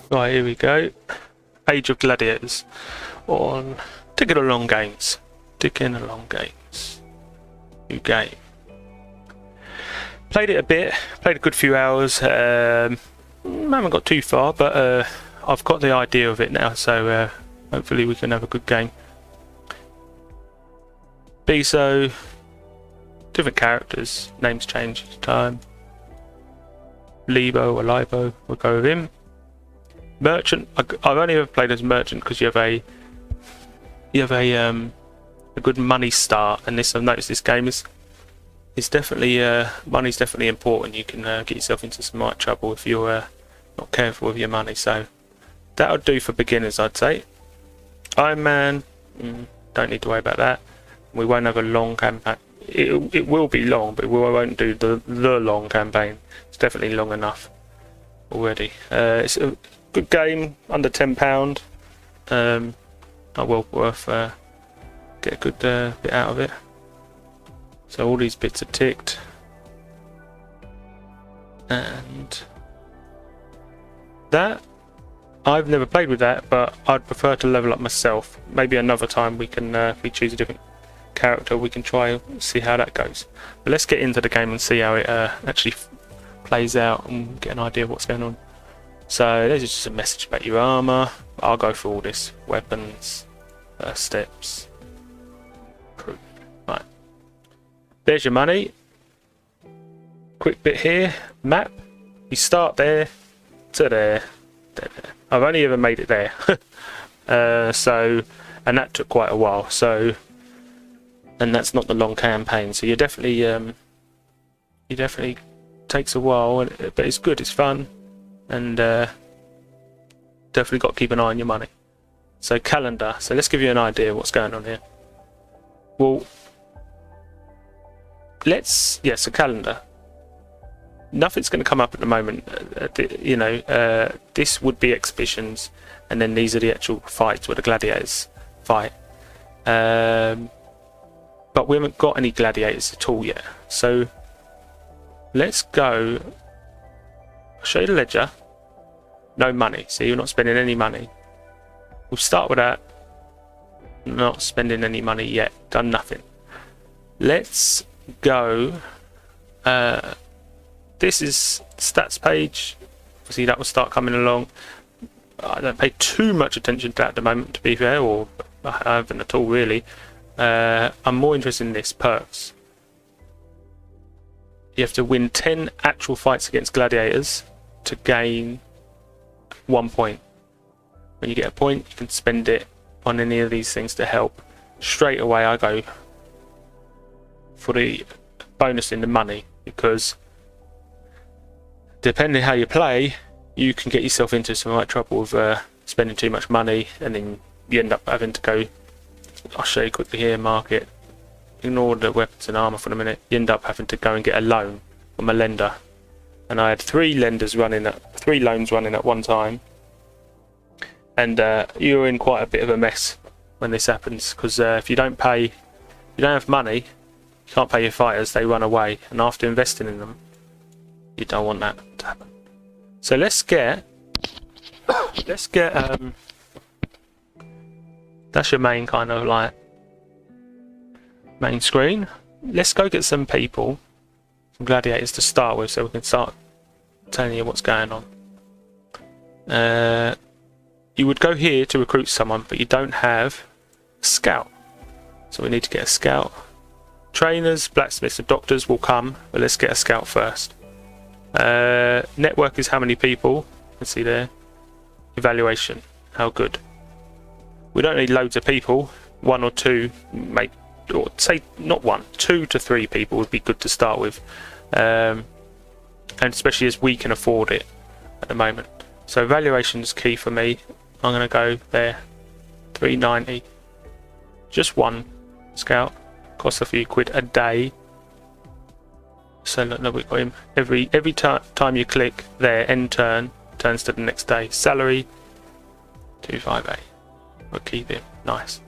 Right, here we go. Age of Gladiators on Ticking Along Games. Ticking Along Games. New game. Played it a bit, played a good few hours. Haven't got too far, but I've got the idea of it now, so hopefully we can have a good game. Biso, different characters, names change each time. Libo or Libo, we'll go with him. Merchant, I've only ever played as merchant because you have a good money start, and this I've noticed this game is definitely money's definitely important. You can get yourself into some right trouble if you're not careful with your money. So that'll do for beginners, I'd say. Iron Man, don't need to worry about that. We won't have a long campaign. It will be long, but we won't do the long campaign. It's definitely long enough already. It's a good game, under £10. Well worth get a good bit out of it. So all these bits are ticked, and that I've never played with that, but I'd prefer to level up myself. Maybe another time we can if we choose a different character, we can try and see how that goes. But let's get into the game and see how it actually plays out and get an idea of what's going on. So there's just a message about your armor. I'll go through all this. Weapons, steps, proof. Right. There's your money. Quick bit here. Map. You start there to there. There. I've only ever made it there. And that took quite a while. So, and that's not the long campaign. So you definitely takes a while, but it's good. It's fun. And definitely got to keep an eye on your money. So calendar. So let's give you an idea of what's going on here. Well, so calendar. Nothing's going to come up at the moment. This would be exhibitions, and then these are the actual fights where the gladiators fight. But we haven't got any gladiators at all yet. So let's go. I'll show you the ledger. No money. So you're not spending any money. We'll start with that. Not spending any money yet. Done nothing. Let's go. This is stats page. See, that will start coming along. I don't pay too much attention to that at the moment, to be fair, or I haven't at all really. I'm more interested in this, perks. You have to win 10 actual fights against gladiators to gain 1 point. When you get a point, you can spend it on any of these things to help. Straight away I go for the bonus in the money, because depending how you play, you can get yourself into some right trouble with spending too much money, and then you end up having to go. I'll show you quickly here. Market. Ignore the weapons and armor for a minute. You end up having to go and get a loan from a lender, and I had three loans running at one time, and you're in quite a bit of a mess when this happens, because if you don't have money, you can't pay your fighters. They run away, and after investing in them, you don't want that to happen. So let's get that's your main kind of like main screen. Let's go get some people, some gladiators to start with, so we can start telling you what's going on. You would go here to recruit someone, but you don't have a scout, so we need to get a scout. Trainers, blacksmiths and doctors will come, but let's get a scout first. Network is how many people. You can see there. Evaluation, how good. We don't need loads of people. One or two, or say not one, 2 to 3 people would be good to start with, and especially as we can afford it at the moment. So evaluation is key for me. I'm going to go there. 390. Just one scout. Costs a few quid a day. So look, we've got him. Every time you click there, end turn, turns to the next day. Salary 258. We'll keep him. Nice.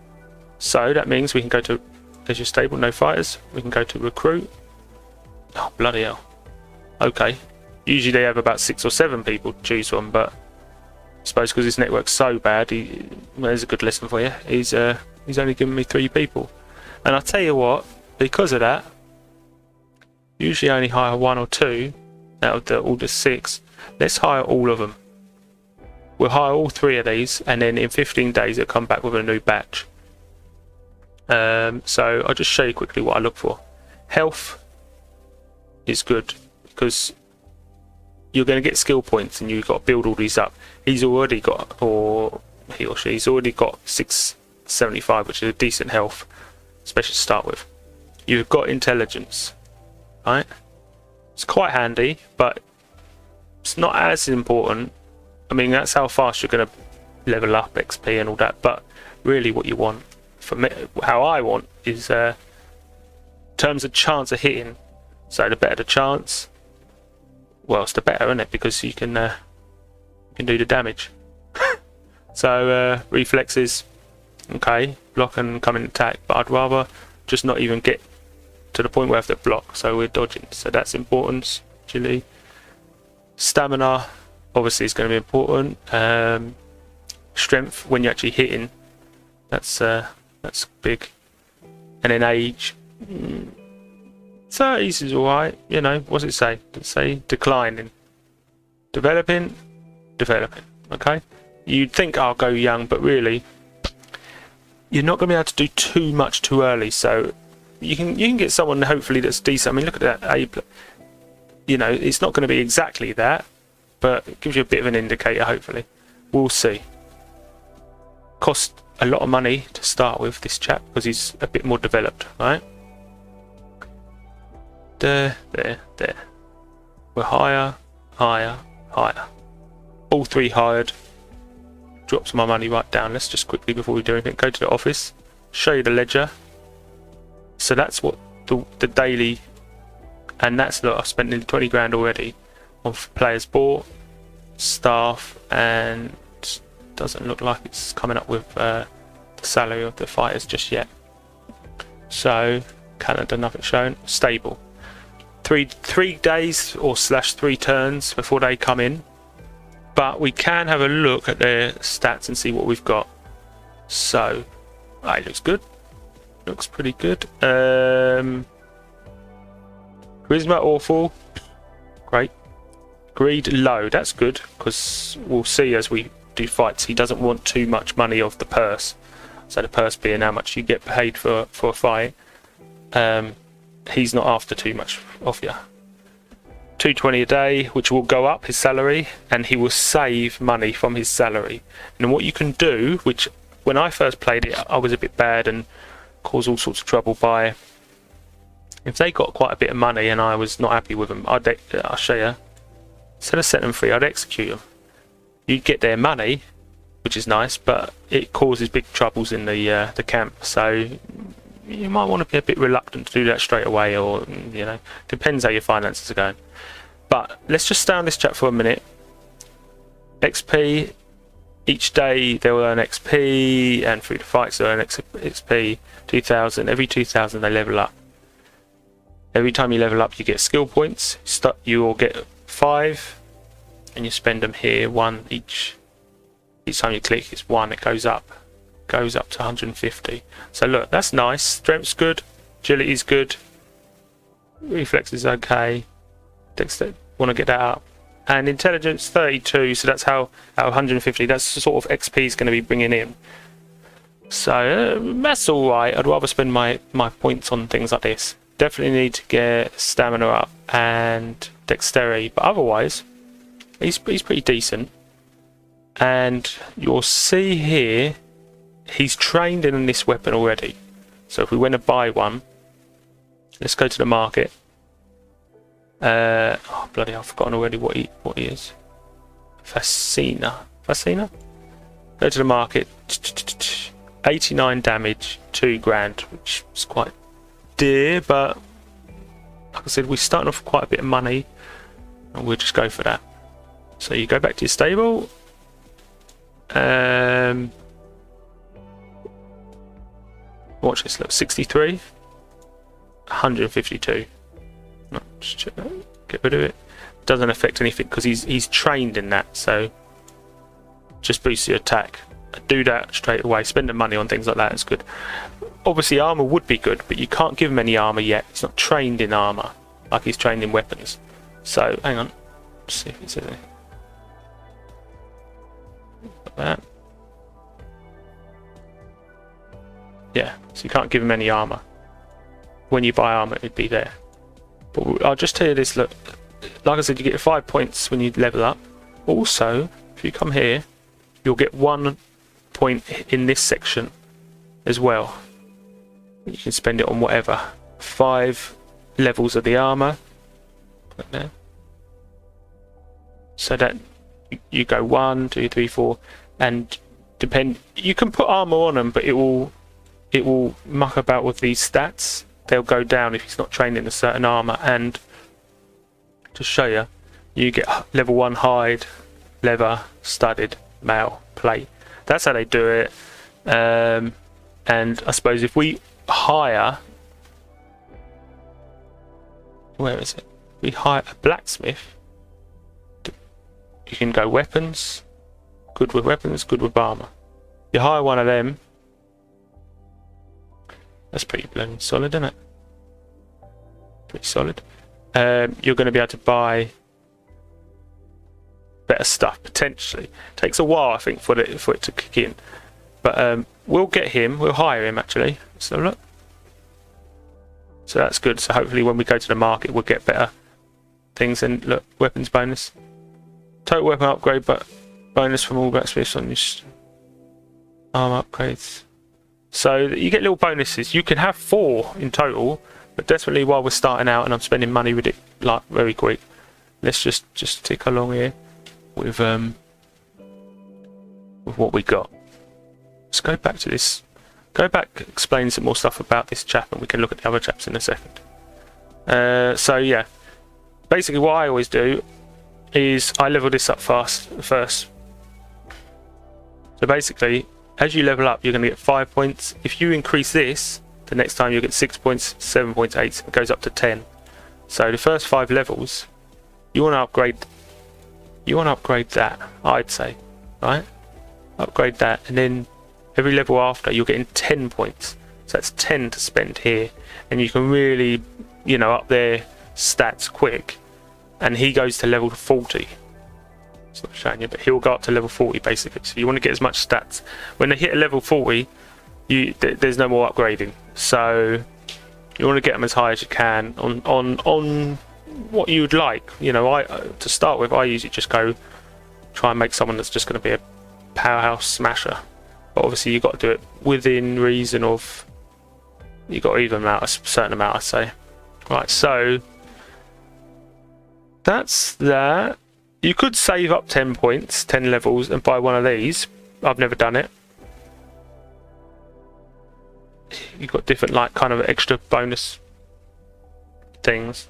So that means we can go to, there's your stable, no fighters. We can go to recruit. Oh, bloody hell. Okay. Usually they have about 6 or 7 people to choose from, but suppose because his network's so bad, well, there's a good lesson for you. He's only given me 3 people. And I'll tell you what, because of that, usually only hire 1 or 2 out of all the 6. Let's hire all of them. We'll hire all 3 of these, and then in 15 days they'll come back with a new batch. So I'll just show you quickly what I look for. Health is good because you're going to get skill points and you've got to build all these up. He's already got, or he or she's already got 675, which is a decent health, especially to start with. You've got intelligence, right? It's quite handy, but it's not as important. I mean, that's how fast you're going to level up XP and all that, but really what you want, for me, how I want, is in terms of chance of hitting. So the better the chance, well, it's the better, isn't it? Because you can do the damage. So reflexes, okay, block and come in attack, but I'd rather just not even get to the point where I have to block, so we're dodging. So that's important. Agility, stamina, obviously, is going to be important. Strength when you're actually hitting, that's big. And then age. 30s is alright, you know, what's it say? Does it say declining? Developing? Developing, okay? You'd think I'll go young, but really, you're not going to be able to do too much too early, so you can get someone hopefully that's decent. I mean, look at that, you know, it's not going to be exactly that, but it gives you a bit of an indicator, hopefully. We'll see. Cost a lot of money to start with, this chap, because he's a bit more developed, right? There. We're higher. All 3 hired. Drops my money right down. Let's just quickly, before we do anything, go to the office, show you the ledger. So that's what the daily, and that's, look, I've spent nearly 20 grand already on players bought, staff, and doesn't look like it's coming up with the salary of the fighters just yet. So Canada, nothing shown. Stable. Three days or /3 turns before they come in, but we can have a look at their stats and see what we've got. So it looks good, looks pretty good. Charisma awful, great. Greed low, that's good, because we'll see as we do fights, he doesn't want too much money of the purse. So the purse being how much you get paid for a fight. He's not after too much of you. 220 a day, which will go up his salary, and he will save money from his salary. And what you can do, which when I first played it, I was a bit bad and caused all sorts of trouble by, if they got quite a bit of money and I was not happy with them, I'll show you. Instead of setting them free, I'd execute them. You'd get their money, which is nice, but it causes big troubles in the camp. So you might want to be a bit reluctant to do that straight away, or, you know, depends how your finances are going. But let's just stay on this chat for a minute. XP, each day they'll earn XP, and through the fights they'll earn XP. 2,000, every 2,000 they level up. Every time you level up you get skill points. You will get 5, and you spend them here, 1 each. Each time you click it's 1, it goes up to 150. So look, that's nice. Strength's good, agility's good, reflex is okay, dexterity, want to get that up, and intelligence 32. So that's how out of 150, that's the sort of XP is going to be bringing in. So that's all right. I'd rather spend my points on things like this. Definitely need to get stamina up and dexterity, but otherwise he's pretty decent. And you'll see here he's trained in this weapon already. So if we went to buy one, let's go to the market. Oh bloody hell, I've forgotten already what he is. Fascina. Go to the market. 89 damage, 2 grand, which is quite dear, but like I said, we're starting off with quite a bit of money, and we'll just go for that. So you go back to your stable. Watch this, look, 63, 152. No, just check that. Get rid of it. Doesn't affect anything because he's trained in that. So just boosts your attack. Do that straight away. Spend the money on things like that is good. Obviously armor would be good, but you can't give him any armor yet. He's not trained in armor like he's trained in weapons. So hang on, let's see if it's anything like that. Yeah, so you can't give him any armor. When you buy armor, it'd be there. But I'll just tell you this, look, like I said, you get 5 points when you level up. Also, if you come here, you'll get 1 point in this section as well. You can spend it on whatever. 5 levels of the armor. Put there. So that you go 1, 2, 3, 4, and you can put armor on them, but it will muck about with these stats. They'll go down if he's not trained in a certain armor. And to show you, you get level 1 hide, leather, studded, mail, plate. That's how they do it. And I suppose if we hire, where is it? We hire a blacksmith. You can go weapons, good with weapons, good with armor. You hire one of them. That's pretty blooming solid, isn't it? Pretty solid. You're going to be able to buy better stuff potentially. Takes a while, I think, for it to kick in. But we'll get him. We'll hire him actually. So look. So that's good. So hopefully, when we go to the market, we'll get better things. And look, weapons bonus, total weapon upgrade, but bonus from all blacksmiths on your armor upgrades. So you get little bonuses. You can have 4 in total, but definitely while we're starting out and I'm spending money with it like very quick, let's just tick along here with what we got. Let's go back to this. Go back, explain some more stuff about this chap, and we can look at the other chaps in a second. So yeah, basically what I always do is I level this up first. So basically, as you level up, you're going to get 5 points. If you increase this, the next time you'll get 6 points, 7 points, 8. It goes up to 10. So the first 5 levels, you want to upgrade. You want to upgrade that, I'd say, right? Upgrade that, and then every level after, you're getting 10 points. So that's 10 to spend here, and you can really, up their stats quick. And he goes to level 40. It's not showing you, but he'll go up to level 40 basically. So you want to get as much stats. When they hit a level 40, there's no more upgrading. So you want to get them as high as you can on what you would like. To start with, I usually just go try and make someone that's just going to be a powerhouse smasher. But obviously you've got to do it within reason of, you've got to even out a certain amount, I say. Right, so that's that. You could save up 10 points, 10 levels, and buy one of these. I've never done it. You've got different, kind of extra bonus things.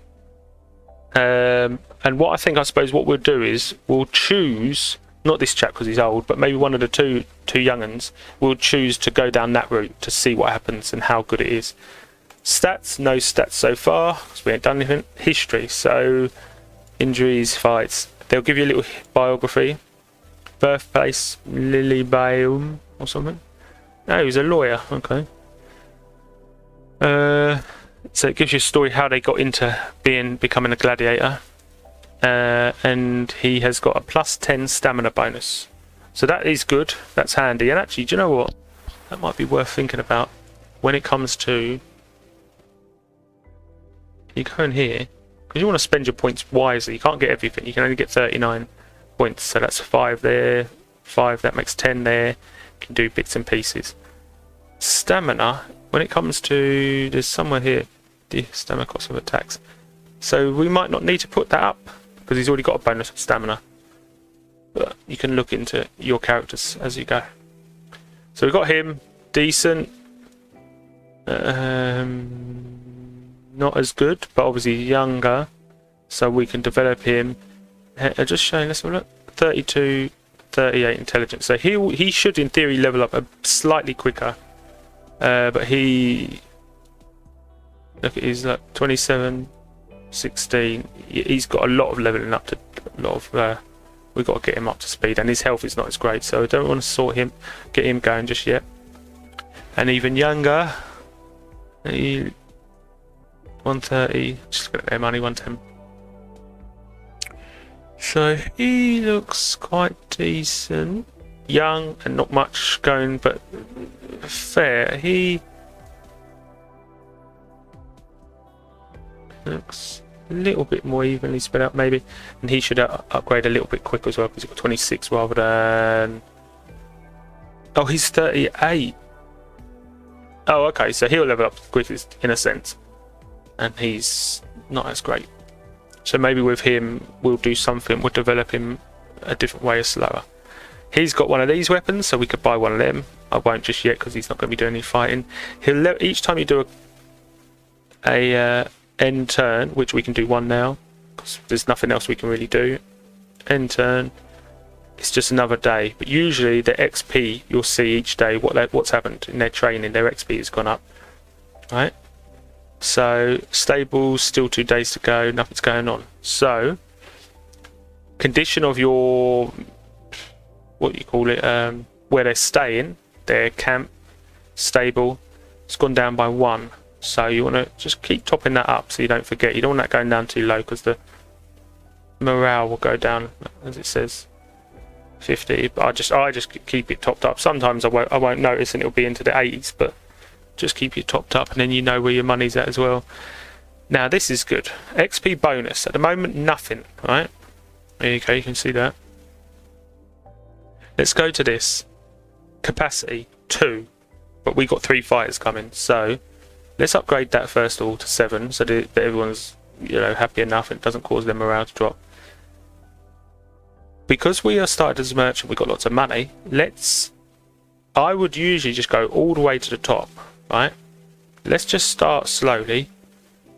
And what I suppose what we'll do is we'll choose, not this chap because he's old, but maybe one of the two young'uns. We'll choose to go down that route to see what happens and how good it is. Stats, no stats so far because we ain't done anything. History, so injuries, fights. They'll give you a little biography. Birthplace, Lilybale or something. No, he was a lawyer. Okay. So it gives you a story how they got into becoming a gladiator. And he has got a +10 stamina bonus. So that is good. That's handy. And actually, do you know what? That might be worth thinking about when it comes to... You go in here. Because you want to spend your points wisely. You can't get everything. You can only get 39 points. So that's 5 there. 5, that makes 10 there. You can do bits and pieces. Stamina, when it comes to... There's somewhere here. The stamina cost of attacks. So we might not need to put that up. Because he's already got a bonus of stamina. But you can look into your characters as you go. So we've got him. Decent. Not as good, but obviously younger, so we can develop him. Just showing, let's have a look. 32, 38 intelligence. So he should, in theory, level up slightly quicker. But he, look at his 27, 16. He's got a lot of leveling up to, a lot of we've got to get him up to speed, and his health is not as great, so I don't want to get him going just yet. And even younger, 130, just look at their money, 110. So he looks quite decent, young and not much going, but fair. He looks a little bit more evenly spread out maybe, and he should upgrade a little bit quicker as well, because he's got 26 rather than, oh, he's 38. Oh, okay, so he'll level up quickest in a sense, and he's not as great. So maybe with him we'll do something, we'll develop him a different way, slower. He's got one of these weapons, so we could buy one of them. I won't just yet because he's not going to be doing any fighting. Each time you do a end turn, which we can do one now because there's nothing else we can really do. End turn, it's just another day. But usually the XP you'll see each day, what's happened in their training, their XP has gone up, right? So stables, still 2 days to go, nothing's going on. So condition of your, what you call it, where they're staying, their camp, stable, it's gone down by 1. So you want to just keep topping that up so you don't forget. You don't want that going down too low because the morale will go down, as it says, 50. But I just keep it topped up. Sometimes I won't notice and it'll be into the 80s, but just keep it topped up, and then you know where your money's at as well. Now this is good. XP bonus at the moment, nothing. Right? There you go. You can see that. Let's go to this capacity 2, but we got 3 fighters coming, so let's upgrade that first of all to 7, so that everyone's, you know, happy enough and it doesn't cause their morale to drop. Because we are started as a merchant, we've got lots of money. I would usually just go all the way to the top, right? Let's just start slowly.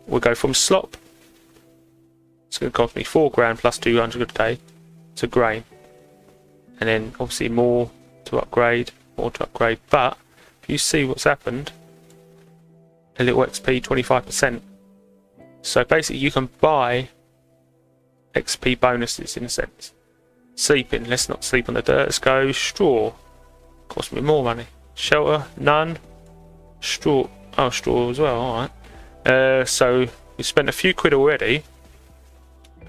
We'll go from slop. It's going to cost me 4 grand plus 200 a day to grain, and then obviously more to upgrade. But if you see what's happened, a little XP, 25%. So basically you can buy XP bonuses in a sense. Sleeping, let's not sleep on the dirt. Let's go straw. Cost me more money. Shelter, none. Straw, oh, straw as well. All right. So we spent a few quid already,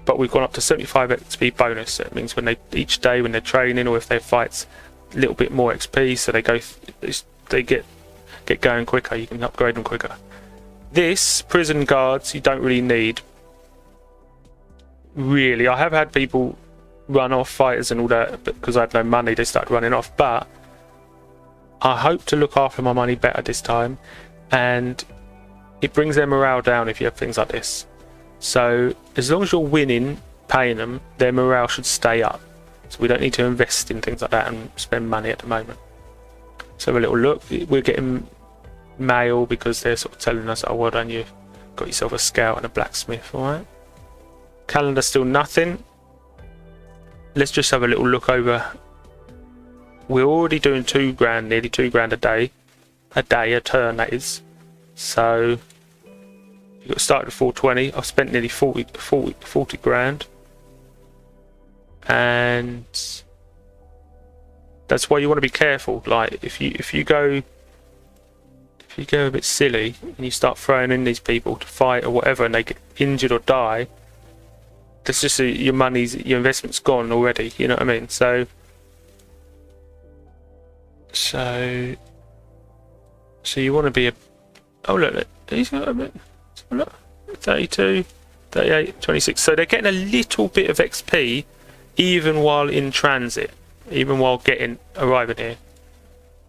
but we've gone up to 75 XP bonus. That means when each day when they're training or if they fight, a little bit more XP, so they get going quicker. You can upgrade them quicker. This prison guards you don't really need. Really, I have had people run off, fighters and all that, but because I had no money they started running off. But I hope to look after my money better this time, and it brings their morale down if you have things like this. So as long as you're winning, paying them, their morale should stay up. So we don't need to invest in things like that and spend money at the moment. So have a little look. We're getting mail because they're sort of telling us, oh, well done, you've got yourself a scout and a blacksmith. All right. Calendar still nothing. Let's just have a little look over. We're already doing 2 grand, nearly 2 grand a day, a turn that is. So you got started at 420. I've spent nearly 40 grand, and that's why you want to be careful. Like if you go a bit silly and you start throwing in these people to fight or whatever, and they get injured or die, that's just your investment's gone already. You know what I mean? So you want to be oh look, he's got a bit, look, 32, 38, 26. So they're getting a little bit of XP even while in transit, even while arriving here.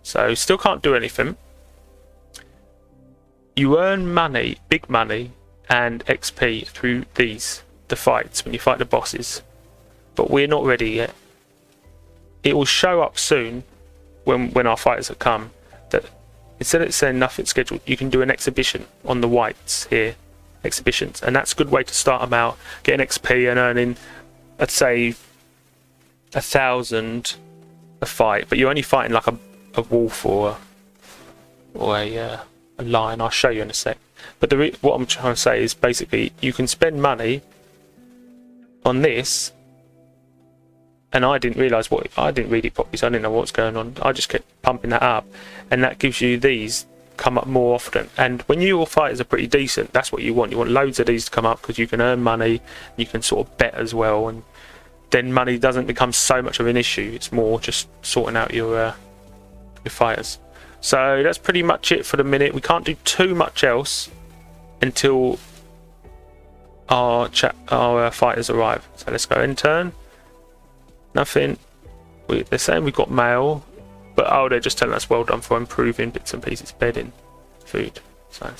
So still can't do anything. You earn money, big money, and XP through the fights when you fight the bosses, but we're not ready yet. It will show up soon when our fighters have come, that instead of saying nothing scheduled, you can do an exhibition on the whites here, exhibitions, and that's a good way to start them out, getting XP and earning, let's say, 1,000 a fight, but you're only fighting like a wolf or a lion. I'll show you in a sec. But what I'm trying to say is basically you can spend money on this and I didn't realise I didn't read it properly, so I didn't know what's going on. I just kept pumping that up, and that gives you these come up more often. And when your fighters are pretty decent, that's what you want. You want loads of these to come up because you can earn money, you can sort of bet as well, and then money doesn't become so much of an issue. It's more just sorting out your fighters. So that's pretty much it for the minute. We can't do too much else until our fighters arrive. So let's go intern. Nothing. They're saying we've got mail, but they're just telling us well done for improving bits and pieces, bedding, food, so.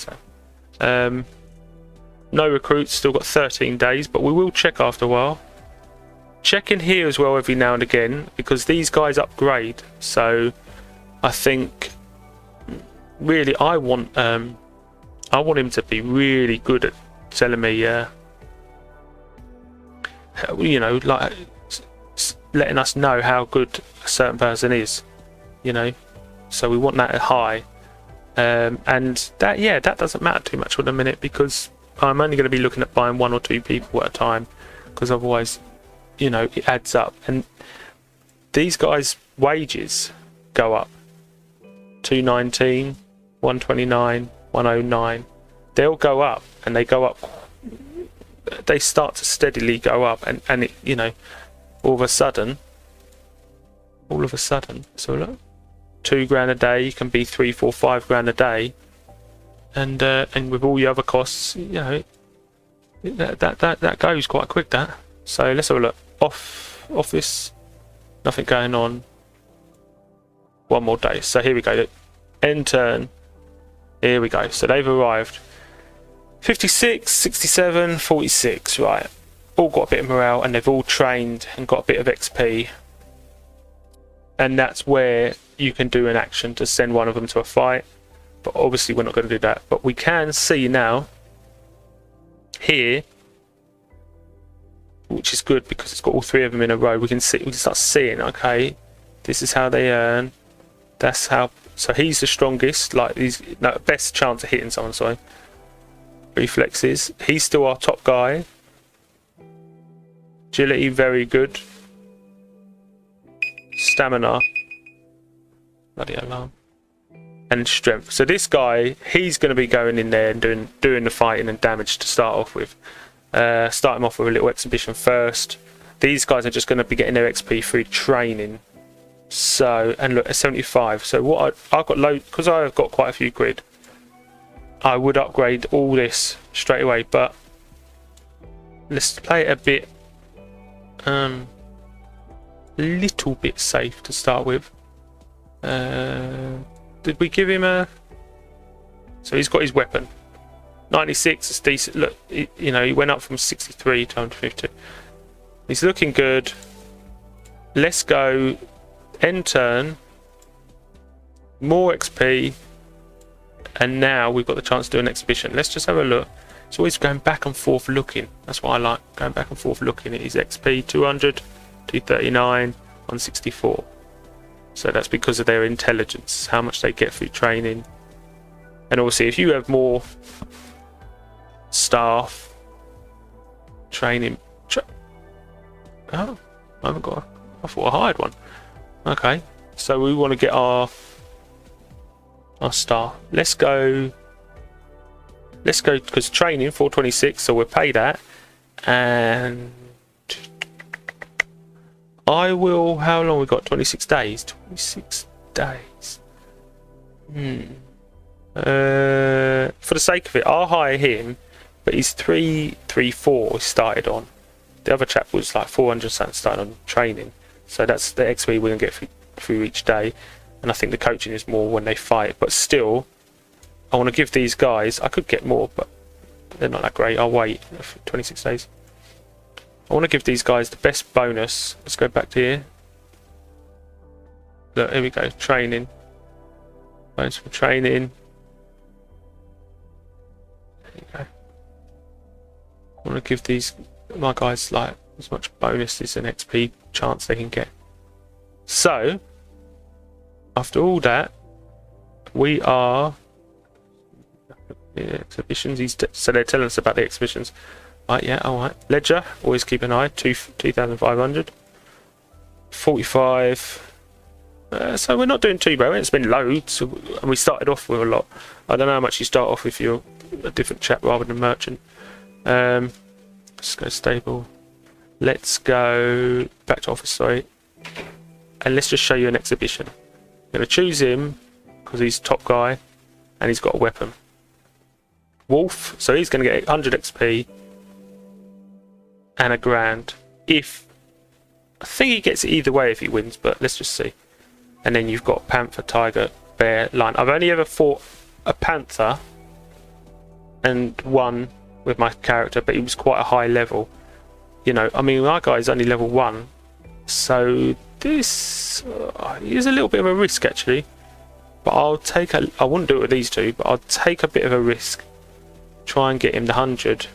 No recruits, still got 13 days, but we will check after a while. Check in here as well every now and again, because these guys upgrade. So I think really I want him to be really good at telling me, you know, like letting us know how good a certain person is, you know. So we want that at high, and that doesn't matter too much for the minute, because I'm only going to be looking at buying 1 or 2 people at a time, because otherwise, you know, it adds up. And these guys' wages go up. 219, 129, 109. They'll go up, and they go up. They start to steadily go up, and it, you know, all of a sudden, so look, £2 a day can be 3, 4, 5 grand a day, and with all the other costs, you know, that goes quite quick. That. So let's have a look. Office, nothing going on. One more day. So here we go. Intern. Here we go. So they've arrived. 56, 67, 46. Right. All got a bit of morale, and they've all trained and got a bit of XP. And that's where you can do an action to send one of them to a fight. But obviously we're not going to do that. But we can see now here, which is good because it's got all 3 of them in a row. We can start seeing, okay, this is how they earn. That's how. So he's the strongest, like best chance of hitting someone. Sorry. Reflexes. He's still our top guy. Agility, very good. Stamina. Bloody alarm. And strength. So this guy, he's going to be going in there and doing the fighting and damage to start off with. Start him off with a little exhibition first. These guys are just going to be getting their XP through training. So, and look, at 75. So what I've got loads, because I've got quite a few quid, I would upgrade all this straight away. But let's play it a bit, little bit safe to start with. Did we give him a? So he's got his weapon. 96 is decent. Look, you know, he went up from 63 to 150. He's looking good. Let's go. End turn. More XP. And now we've got the chance to do an exhibition. Let's just have a look. It's always going back and forth looking. That's what I like. Going back and forth looking at his XP. 200, 239, 164. So that's because of their intelligence. How much they get through training. And obviously if you have more staff training. Oh, I haven't got. I thought I hired one. Okay, so we want to get our star. Let's go because training 426, so we're paid that. And I will. How long we got? 26 days. 26 days. For the sake of it, I'll hire him. But he's 334 started on. The other chap was like 400 started on training. So that's the XP we're going to get through each day. And I think the coaching is more when they fight. But still, I want to give these guys... I could get more, but they're not that great. I'll wait for 26 days. I want to give these guys the best bonus. Let's go back to here. Look, here we go. Training. Bonus for training. There you go. I want to give my guys like as much bonus as an XP chance they can get. So after all that, we are exhibitions. So they're telling us about the exhibitions. Right, yeah, all right. Ledger, always keep an eye. 2,500. 45. So we're not doing too bad. It's been loads, and we started off with a lot. I don't know how much you start off if you're a different chap rather than merchant. Let's go stable. Let's go back to office, sorry. And let's just show you an exhibition. I'm going to choose him because he's top guy and he's got a weapon. Wolf, so he's going to get 100 XP and a grand. If I think he gets it either way if he wins, but let's just see. And then you've got panther, tiger, bear, lion. I've only ever fought a panther and won with my character, but he was quite a high level. You know, I mean, my guy's only level 1, so this is a little bit of a risk actually. But I'll take a. I wouldn't do it with these two, but I'll take a bit of a risk. Try and get him the 100.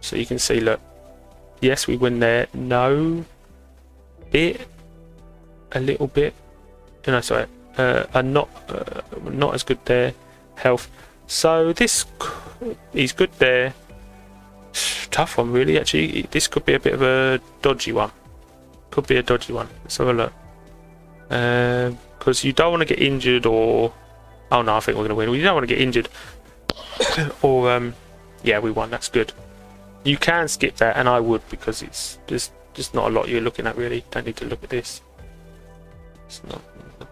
So you can see, look. Yes, we win there. No. Bit. A little bit. No, sorry. Not as good there. Health. So this, he's good there. Tough one, really. Actually, this could be a bit of a dodgy one. Could be a dodgy one. Let's have a look. Because you don't want to get injured, or oh no, I think we're going to win. You don't want to get injured, or yeah, we won. That's good. You can skip that, and I would, because it's just not a lot you're looking at really. Don't need to look at this. It's not.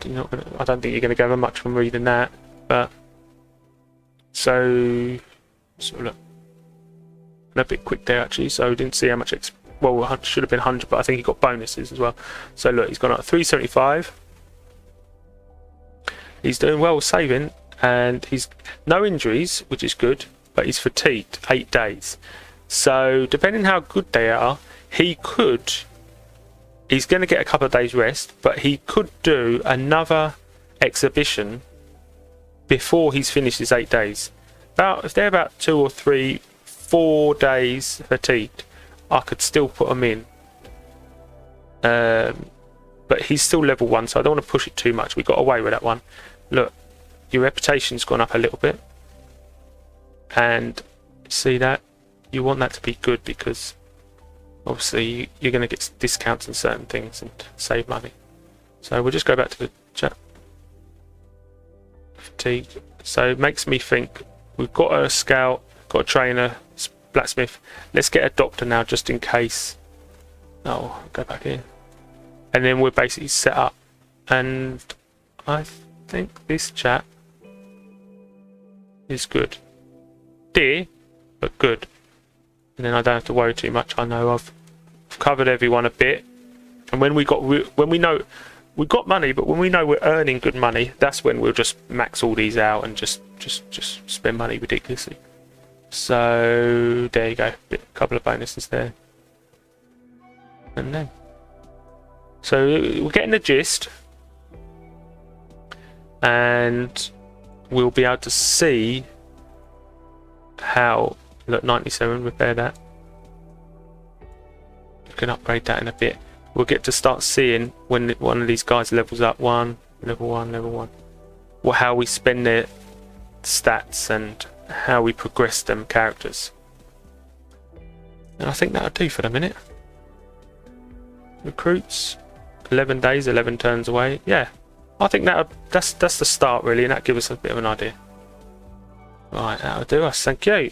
You're not gonna, I don't think you're going to gather much from reading that. But so look. A bit quick there actually, so didn't see how much well, should have been 100, but I think he got bonuses as well. So look, he's gone up 375. He's doing well saving, and he's no injuries, which is good, but he's fatigued 8 days. So depending how good they are, he's going to get a couple of days rest, but he could do another exhibition before he's finished his 8 days. If they're about 2 or 3 4 days fatigued, I could still put him in, but he's still level 1, so I don't want to push it too much. We got away with that one. Look, your reputation's gone up a little bit, and see that you want that to be good, because obviously you're going to get discounts on certain things and save money. So we'll just go back to the chat. Fatigue. So it makes me think we've got a scout, got a trainer, blacksmith. Let's get a doctor now, just in case. Oh, go back here, and then we're basically set up. And I think this chat is good, dear, but good. And then I don't have to worry too much. I know I've covered everyone a bit. And when we know we've got money, but when we know we're earning good money, that's when we'll just max all these out and just spend money ridiculously. So there you go, a couple of bonuses there, and then so we're getting the gist, and we'll be able to see how. Look, 97, repair that. You can upgrade that in a bit. We'll get to start seeing when one of these guys levels up. Level one. Well, how we spend their stats and how we progress them characters. And I think that'll do for the minute. Recruits, 11 days, 11 turns away. Yeah, I think that's the start really, and that gives us a bit of an idea. Right, that'll do us. Thank you.